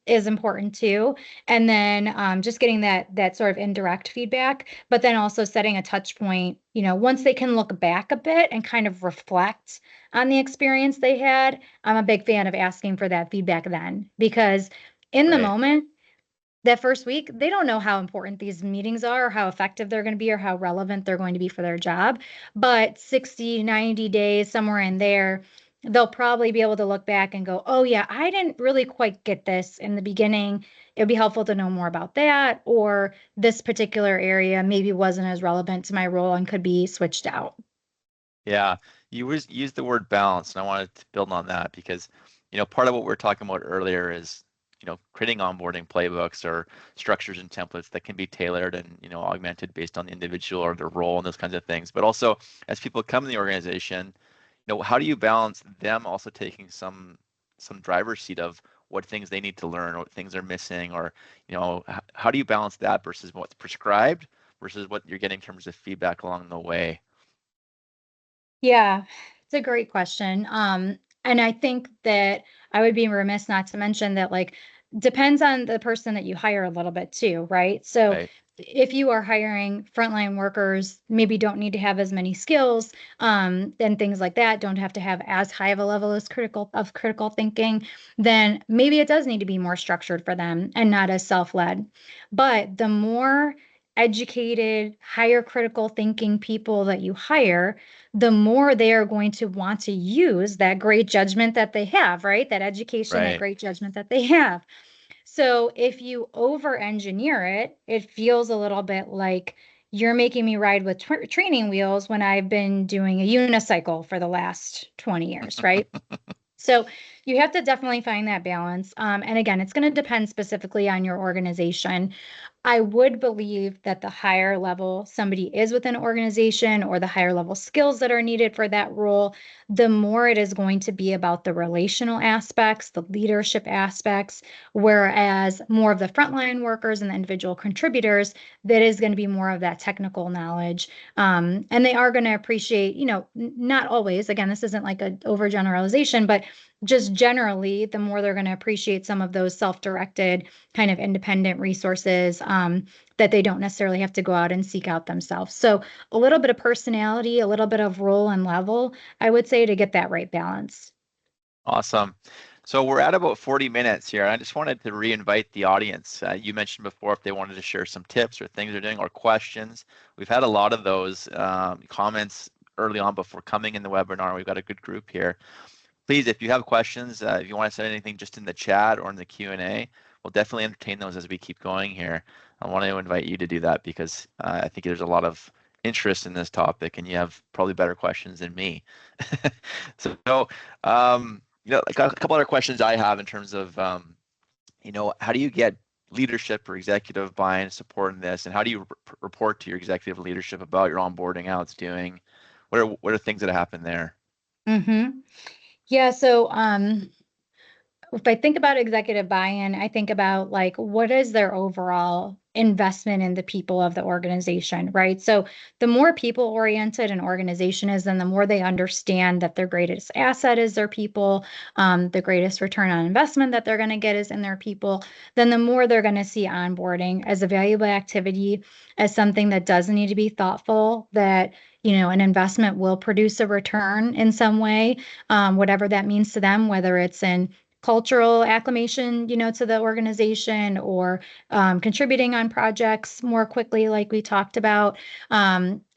is important too. And then just getting that sort of indirect feedback, but then also setting a touch point, once they can look back a bit and kind of reflect on the experience they had. I'm a big fan of asking for that feedback then, because in the Right. moment, that first week, they don't know how important these meetings are, or how effective they're going to be, or how relevant they're going to be for their job. But 60, 90 days, somewhere in there, they'll probably be able to look back and go, oh, yeah, I didn't really quite get this in the beginning. It'd be helpful to know more about that. Or this particular area maybe wasn't as relevant to my role and could be switched out. Yeah, used the word balance, and I wanted to build on that because, part of what we are talking about earlier is, creating onboarding playbooks or structures and templates that can be tailored and, augmented based on the individual or their role and those kinds of things. But also, as people come in the organization, how do you balance them also taking some driver's seat of what things they need to learn, or what things are missing, or, how do you balance that versus what's prescribed versus what you're getting in terms of feedback along the way? Yeah, it's a great question. And I think that I would be remiss not to mention that, like, depends on the person that you hire a little bit too, right? So Right. if you are hiring frontline workers, maybe don't need to have as many skills, and things like that, don't have to have as high of a level as critical thinking, then maybe it does need to be more structured for them and not as self-led. But the more educated, higher critical thinking people that you hire, the more they are going to want to use that great judgment that they have, right? That education, that Right. great judgment that they have. So if you over engineer it, it feels a little bit like you're making me ride with training wheels when I've been doing a unicycle for the last 20 years, right? So you have to definitely find that balance. And again, it's going to depend specifically on your organization. I would believe that the higher level somebody is within an organization, or the higher level skills that are needed for that role, the more it is going to be about the relational aspects, the leadership aspects, whereas more of the frontline workers and the individual contributors, that is going to be more of that technical knowledge. And they are going to appreciate, not always, again, this isn't like an overgeneralization, but just generally, the more they're going to appreciate some of those self-directed kind of independent resources, that they don't necessarily have to go out and seek out themselves. So a little bit of personality, a little bit of role and level, I would say, to get that right balance. Awesome. So we're at about 40 minutes here. I just wanted to re-invite the audience. You mentioned before if they wanted to share some tips or things they're doing or questions. We've had a lot of those comments early on before coming in the webinar. We've got a good group here. Please, if you have questions, if you want to say anything just in the chat or in the Q&A, we'll definitely entertain those as we keep going here. I want to invite you to do that because I think there's a lot of interest in this topic and you have probably better questions than me. So, like a couple other questions I have in terms of, how do you get leadership or executive buy-in, support in this, and how do you report to your executive leadership about your onboarding, how it's doing? What are things that happen there? Mm-hmm. Yeah. So, if I think about executive buy-in, I think about like what is their overall investment in the people of the organization, right? So the more people-oriented an organization is, then the more they understand that their greatest asset is their people, the greatest return on investment that they're going to get is in their people, then the more they're going to see onboarding as a valuable activity, as something that does need to be thoughtful, that an investment will produce a return in some way, whatever that means to them, whether it's in cultural acclimation, to the organization, or contributing on projects more quickly, like we talked about.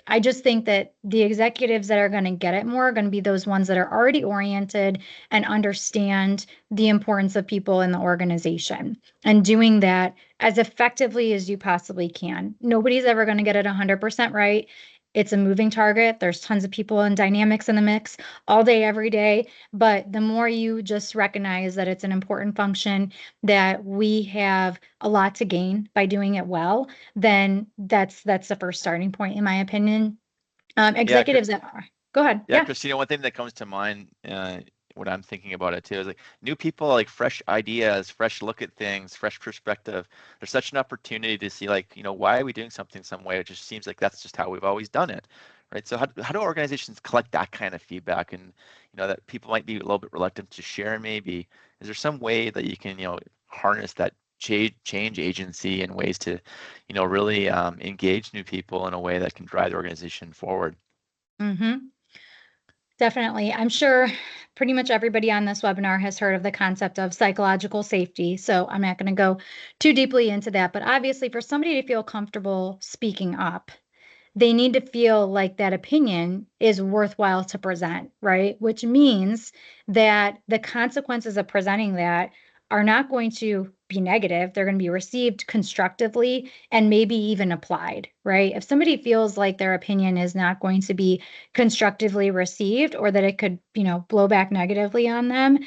I just think that the executives that are going to get it more are going to be those ones that are already oriented and understand the importance of people in the organization, and doing that as effectively as you possibly can. Nobody's ever going to get it 100% right. It's a moving target. There's tons of people and dynamics in the mix all day, every day. But the more you just recognize that it's an important function, that we have a lot to gain by doing it well, then that's the first starting point, in my opinion. Yeah, Executives that are, go ahead. yeah, Yeah. Christina, one thing that comes to mind when I'm thinking about it too is like new people, like fresh ideas, fresh look at things, fresh perspective. There's such an opportunity to see like, why are we doing something some way? It just seems like that's just how we've always done it, right? So how do organizations collect that kind of feedback, and that people might be a little bit reluctant to share maybe? Is there some way that you can, harness that change agency in ways to, really engage new people in a way that can drive the organization forward? Mm-hmm. Definitely. I'm sure pretty much everybody on this webinar has heard of the concept of psychological safety. So I'm not going to go too deeply into that. But obviously, for somebody to feel comfortable speaking up, they need to feel like that opinion is worthwhile to present, right? Which means that the consequences of presenting that are not going to be negative. They're going to be received constructively and maybe even applied, right? If somebody feels like their opinion is not going to be constructively received, or that it could, blow back negatively on them,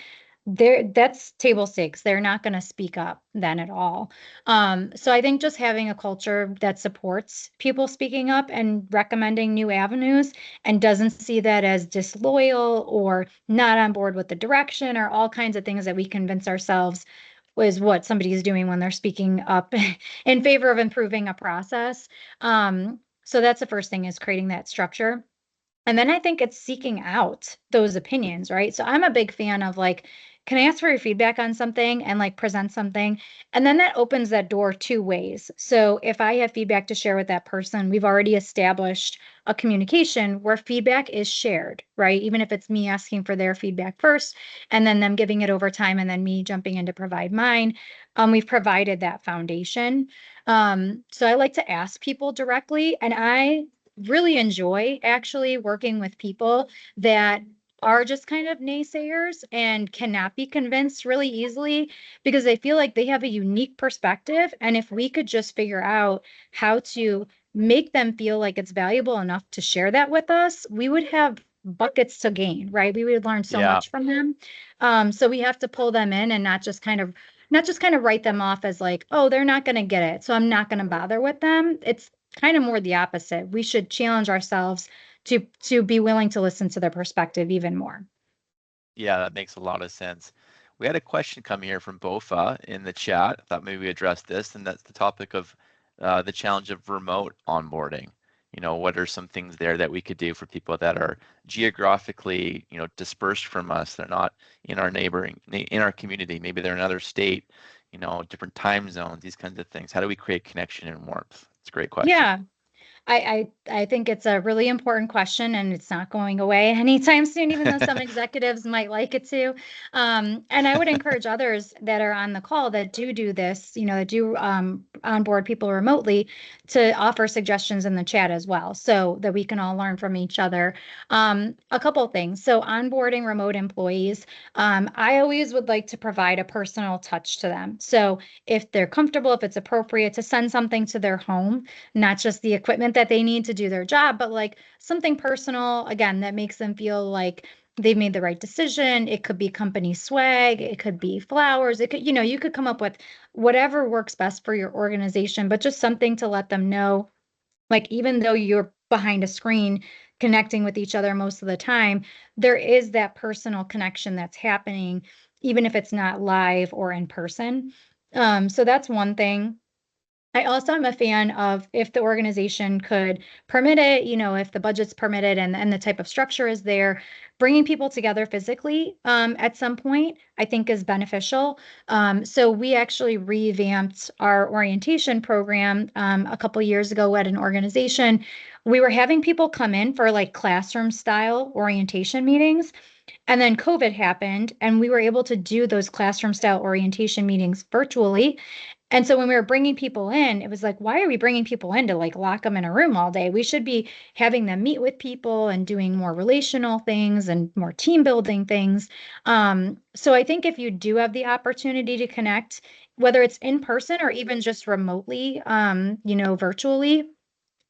that's table stakes. They're not going to speak up then at all. So I think just having a culture that supports people speaking up and recommending new avenues, and doesn't see that as disloyal or not on board with the direction, or all kinds of things that we convince ourselves is what somebody is doing when they're speaking up in favor of improving a process. So that's the first thing, is creating that structure. And then I think it's seeking out those opinions, right? So I'm a big fan of like, can I ask for your feedback on something, and like present something? And then that opens that door two ways. So if I have feedback to share with that person, we've already established a communication where feedback is shared, right? Even if it's me asking for their feedback first, and then them giving it over time, and then me jumping in to provide mine. We've provided that foundation. So I like to ask people directly, and I really enjoy actually working with people that are just kind of naysayers and cannot be convinced really easily, because they feel like they have a unique perspective. And if we could just figure out how to make them feel like it's valuable enough to share that with us, we would have buckets to gain, right? We would learn so Yeah. much from them. So we have to pull them in, and not just kind of write them off as like, oh, they're not going to get it, so I'm not going to bother with them. It's kind of more the opposite. We should challenge ourselves to be willing to listen to their perspective even more. Yeah, that makes a lot of sense. We had a question come here from Bofa in the chat. I thought maybe we address this, and that's the topic of the challenge of remote onboarding. What are some things there that we could do for people that are geographically, dispersed from us? They're not in our in our community. Maybe they're in another state, different time zones, these kinds of things. How do we create connection and warmth? It's a great question. Yeah, I think it's a really important question, and it's not going away anytime soon, even though some executives might like it to. And I would encourage others that are on the call that do this, that do onboard people remotely, to offer suggestions in the chat as well, so that we can all learn from each other. A couple of things. So onboarding remote employees, I always would like to provide a personal touch to them. So if they're comfortable, if it's appropriate, to send something to their home, not just the equipment that they need to do their job, but like something personal, again, that makes them feel like they've made the right decision. It could be company swag, it could be flowers, it could, you could come up with whatever works best for your organization, but just something to let them know, like, even though you're behind a screen connecting with each other most of the time, there is that personal connection that's happening, even if it's not live or in person. So that's one thing. I also am a fan of, if the organization could permit it, if the budget's permitted and the type of structure is there, bringing people together physically at some point, I think is beneficial. So we actually revamped our orientation program a couple years ago at an organization. We were having people come in for like classroom style orientation meetings. And then COVID happened, and we were able to do those classroom style orientation meetings virtually. And so when we were bringing people in, it was like, why are we bringing people in to like lock them in a room all day? We should be having them meet with people and doing more relational things and more team building things. So I think if you do have the opportunity to connect, whether it's in person or even just remotely, virtually,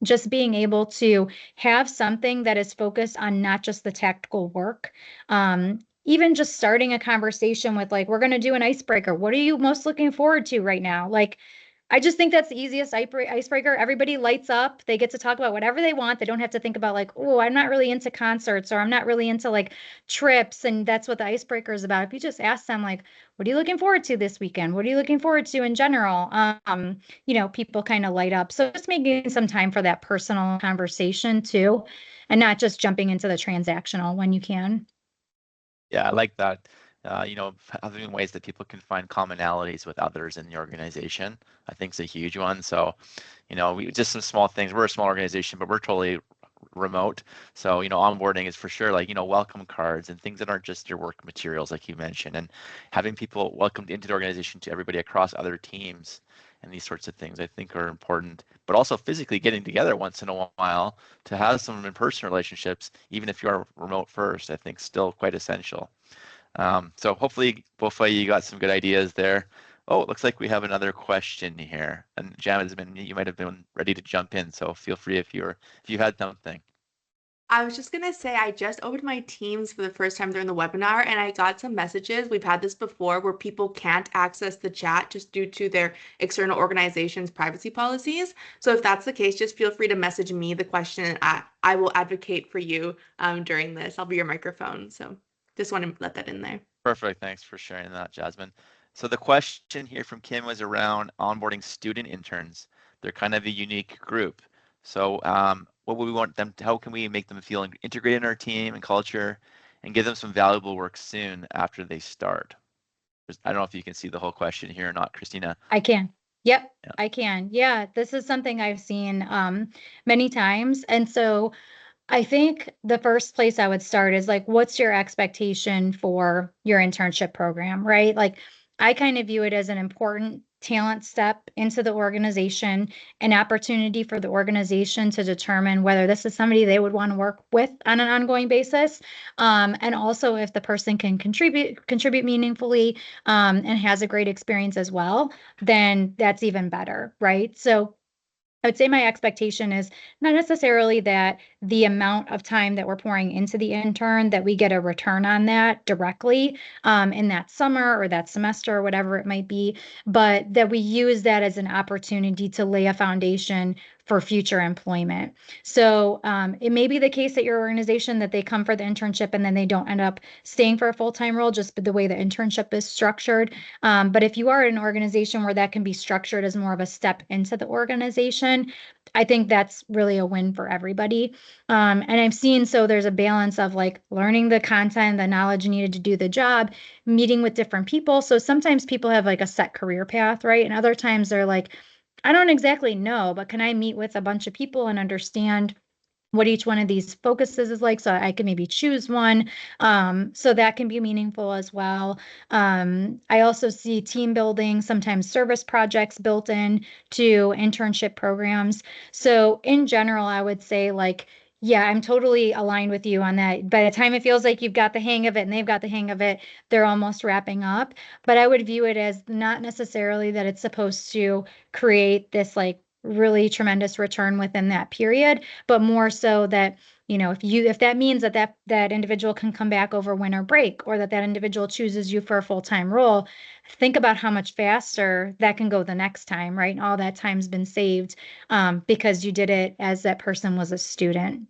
just being able to have something that is focused on not just the tactical work. Even just starting a conversation with like, we're going to do an icebreaker. What are you most looking forward to right now? Like, I just think that's the easiest icebreaker. Everybody lights up. They get to talk about whatever they want. They don't have to think about like, oh, I'm not really into concerts, or I'm not really into like trips. And that's what the icebreaker is about. If you just ask them like, what are you looking forward to this weekend? What are you looking forward to in general? People kind of light up. So just making some time for that personal conversation too, and not just jumping into the transactional when you can. Yeah, I like that. Having ways that people can find commonalities with others in the organization, I think is a huge one. So, we just some small things. We're a small organization, but we're totally remote. So, onboarding is for sure like, welcome cards and things that aren't just your work materials, like you mentioned, and having people welcomed into the organization to everybody across other teams and these sorts of things, I think are important. But also physically getting together once in a while to have some in-person relationships, even if you are remote first, I think still quite essential. So hopefully both of you got some good ideas there. Oh, it looks like we have another question here. And Jasmine, you might have been ready to jump in, so feel free if you had something. I was just gonna say I just opened my Teams for the first time during the webinar and I got some messages. We've had this before where people can't access the chat just due to their external organization's privacy policies. So if that's the case, just feel free to message me the question and I will advocate for you during this. I'll be your microphone. So just want to let that in there. Perfect. Thanks for sharing that, Jasmine. So the question here from Kim was around onboarding student interns. They're kind of a unique group. So what would we want them to, how can we make them feel integrated in our team and culture and give them some valuable work soon after they start? I don't know if you can see the whole question here or not, Christina. I can. Yep, Yeah. I can. Yeah, this is something I've seen many times. And so I think the first place I would start is like, what's your expectation for your internship program, right? Like, I kind of view it as an important talent step into the organization, an opportunity for the organization to determine whether this is somebody they would want to work with on an ongoing basis. And also if the person can contribute meaningfully, and has a great experience as well, then that's even better, right? So I would say my expectation is not necessarily that the amount of time that we're pouring into the intern, that we get a return on that directly in that summer or that semester or whatever it might be, but that we use that as an opportunity to lay a foundation for future employment. So it may be the case at your organization that they come for the internship and then they don't end up staying for a full-time role just the way the internship is structured. But if you are in an organization where that can be structured as more of a step into the organization, I think that's really a win for everybody. And I've seen, so there's a balance of like learning the content, the knowledge needed to do the job, meeting with different people. So sometimes people have like a set career path, right? And other times they're like, I don't exactly know, but can I meet with a bunch of people and understand what each one of these focuses is like, so I can maybe choose one. So that can be meaningful as well. I also see team building, sometimes service projects built in to internship programs. So in general, I would say like, yeah, I'm totally aligned with you on that. By the time it feels like you've got the hang of it and they've got the hang of it, they're almost wrapping up. But I would view it as not necessarily that it's supposed to create this like really tremendous return within that period, but more so that, if that means that individual can come back over winter break, or that individual chooses you for a full-time role, think about how much faster that can go the next time, right? And all that time's been saved because you did it as that person was a student.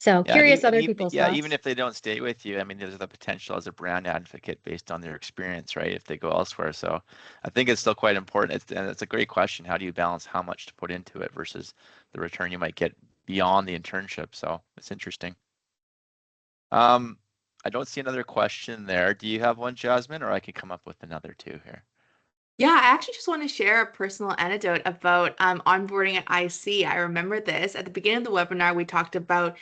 So Yeah, curious other people's even thoughts. if they don't stay with you, I mean, there's the potential as a brand advocate based on their experience, right? If they go elsewhere. So I think it's still quite important. And it's a great question. How do you balance how much to put into it versus the return you might get beyond the internship? So it's interesting. I don't see another question there. Do you have one, Jasmine, or I can come up with another two here? Yeah, I actually just want to share a personal anecdote about onboarding at IC. I remember this at the beginning of the webinar. We talked about,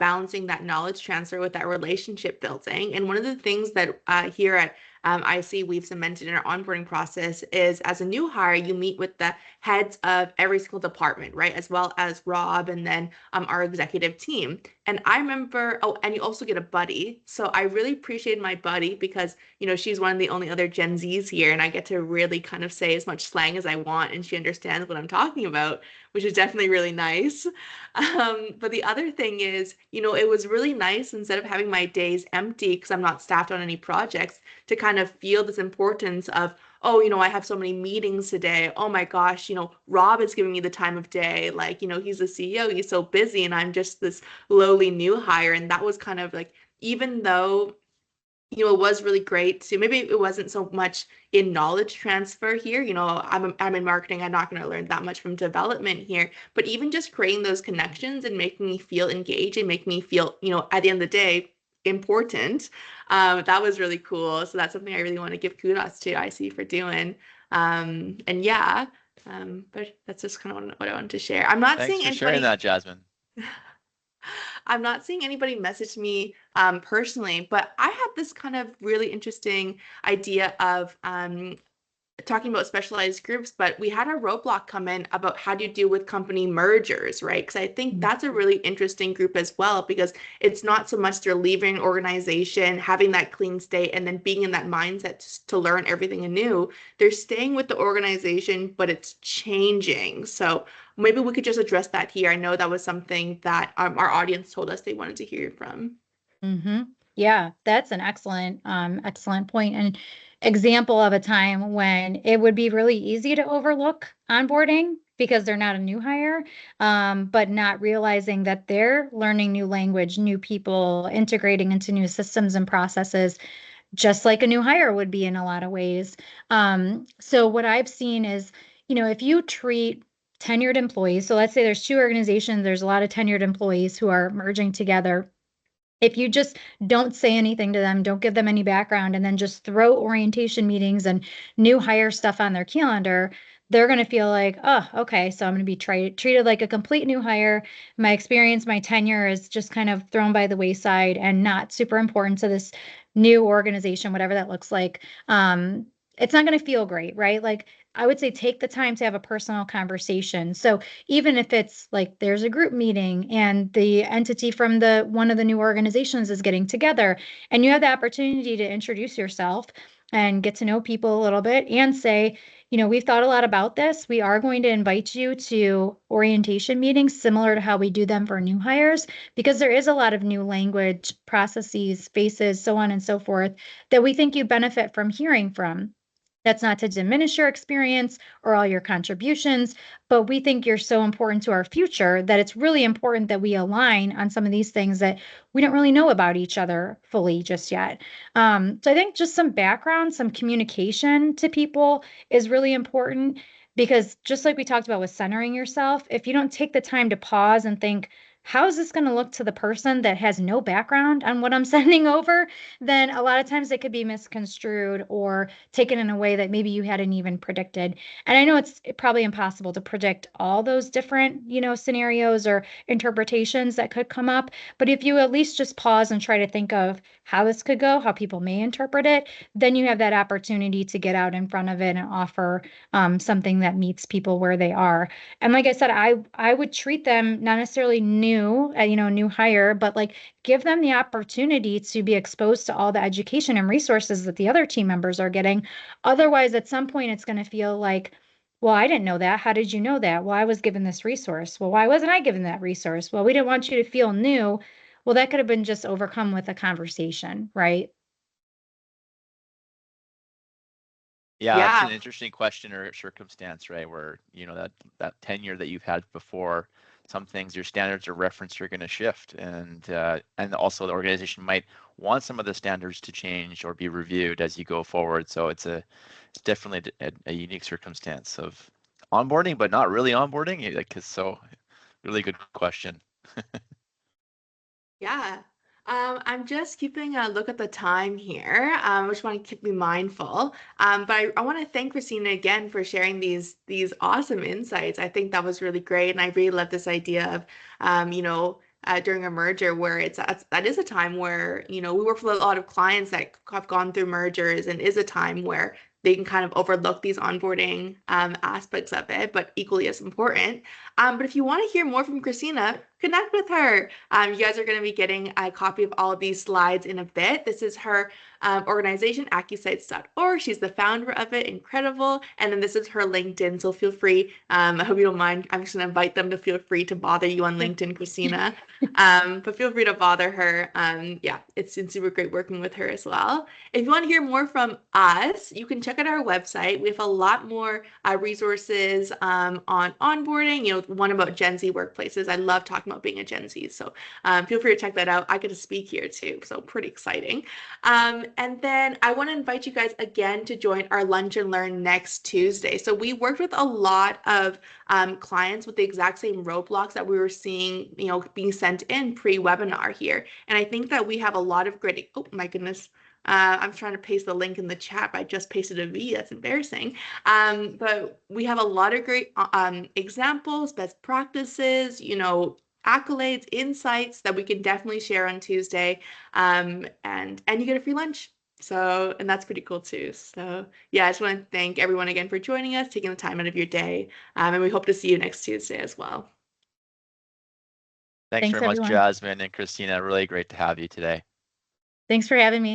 balancing that knowledge transfer with that relationship building. And one of the things that here at IC we've cemented in our onboarding process is as a new hire, you meet with the heads of every single department, right? As well as Rob and then our executive team. And I remember, oh, and you also get a buddy. So I really appreciated my buddy because she's one of the only other Gen Zs here, and I get to really kind of say as much slang as I want, and she understands what I'm talking about, which is definitely really nice. But the other thing is, it was really nice instead of having my days empty because I'm not staffed on any projects to kind of feel this importance of, oh, I have so many meetings today. Oh my gosh, Rob is giving me the time of day. Like, he's the CEO, he's so busy, and I'm just this lowly new hire. And that was kind of like, even though it was really great to maybe it wasn't so much in knowledge transfer here. I'm in marketing. I'm not going to learn that much from development here, but even just creating those connections and making me feel engaged and make me feel, at the end of the day, important. That was really cool. So that's something I really want to give kudos to IC for doing. And yeah, but that's just kind of what I wanted to share. Thanks for sharing that, Jasmine. I'm not seeing anybody message me personally, but I had this kind of really interesting idea of talking about specialized groups, but we had a roadblock come in about how do you deal with company mergers, right? Because I think that's a really interesting group as well, because it's not so much they're leaving an organization, having that clean state, and then being in that mindset to learn everything anew. They're staying with the organization, but it's changing. So maybe we could just address that here. I know that was something that our audience told us they wanted to hear from. Mm-hmm. Yeah, that's an excellent point and example of a time when it would be really easy to overlook onboarding because they're not a new hire, but not realizing that they're learning new language, new people, integrating into new systems and processes, just like a new hire would be in a lot of ways. So what I've seen is, if you treat tenured employees, so let's say there's two organizations, there's a lot of tenured employees who are merging together. If you just don't say anything to them, don't give them any background, and then just throw orientation meetings and new hire stuff on their calendar, they're going to feel like, oh, okay, so I'm going to be treated like a complete new hire. My experience, my tenure is just kind of thrown by the wayside and not super important to this new organization, whatever that looks like. It's not going to feel great, right? Like, I would say take the time to have a personal conversation. So even if it's like there's a group meeting and the entity from the one of the new organizations is getting together and you have the opportunity to introduce yourself and get to know people a little bit and say, we've thought a lot about this. We are going to invite you to orientation meetings similar to how we do them for new hires, because there is a lot of new language, processes, faces, so on and so forth, that we think you benefit from hearing from. That's not to diminish your experience or all your contributions, but we think you're so important to our future that it's really important that we align on some of these things that we don't really know about each other fully just yet. So I think just some background, some communication to people is really important, because just like we talked about with centering yourself, if you don't take the time to pause and think, how is this going to look to the person that has no background on what I'm sending over? Then a lot of times it could be misconstrued or taken in a way that maybe you hadn't even predicted. And I know it's probably impossible to predict all those different, scenarios or interpretations that could come up. But if you at least just pause and try to think of how this could go, how people may interpret it, then you have that opportunity to get out in front of it and offer something that meets people where they are. And like I said, I would treat them not necessarily new, new hire, but like give them the opportunity to be exposed to all the education and resources that the other team members are getting. Otherwise, at some point, it's going to feel like, well, I didn't know that. How did you know that? Well, I was given this resource. Well, why wasn't I given that resource? Well, we didn't want you to feel new. Well, that could have been just overcome with a conversation, right? Yeah, it's an Yeah. interesting question or circumstance, right? Where, that tenure that you've had before some things, your standards or reference are going to shift, and also the organization might want some of the standards to change or be reviewed as you go forward. So it's definitely a unique circumstance of onboarding, but not really onboarding. Like, so really good question. Yeah. I'm just keeping a look at the time here. I just want to keep me mindful. But I want to thank Christina again for sharing these awesome insights. I think that was really great, and I really love this idea of, during a merger where that is a time where we work with a lot of clients that have gone through mergers, and is a time where they can kind of overlook these onboarding aspects of it, but equally as important. But if you want to hear more from Christina, connect with her. You guys are going to be getting a copy of all of these slides in a bit. This is her organization, Acusights.org. She's the founder of it. Incredible. And then this is her LinkedIn. So feel free. I hope you don't mind. I'm just going to invite them to feel free to bother you on LinkedIn, Christina. But feel free to bother her. Yeah, it's been super great working with her as well. If you want to hear more from us, you can check out our website. We have a lot more resources on onboarding, one about Gen Z workplaces. I love talking about being a Gen Z. So feel free to check that out. I get to speak here too, so pretty exciting. And then I want to invite you guys again to join our Lunch and Learn next Tuesday. So we worked with a lot of clients with the exact same roadblocks that we were seeing, being sent in pre-webinar here. And I think that we have a lot of great, oh my goodness, I'm trying to paste the link in the chat, but I just pasted a V. That's embarrassing. But we have a lot of great examples, best practices, accolades, insights that we can definitely share on Tuesday. And you get a free lunch. So, and that's pretty cool too. So, yeah, I just want to thank everyone again for joining us, taking the time out of your day. And we hope to see you next Tuesday as well. Thanks Thanks, very much, everyone. Jasmine and Christina. Really great to have you today. Thanks for having me.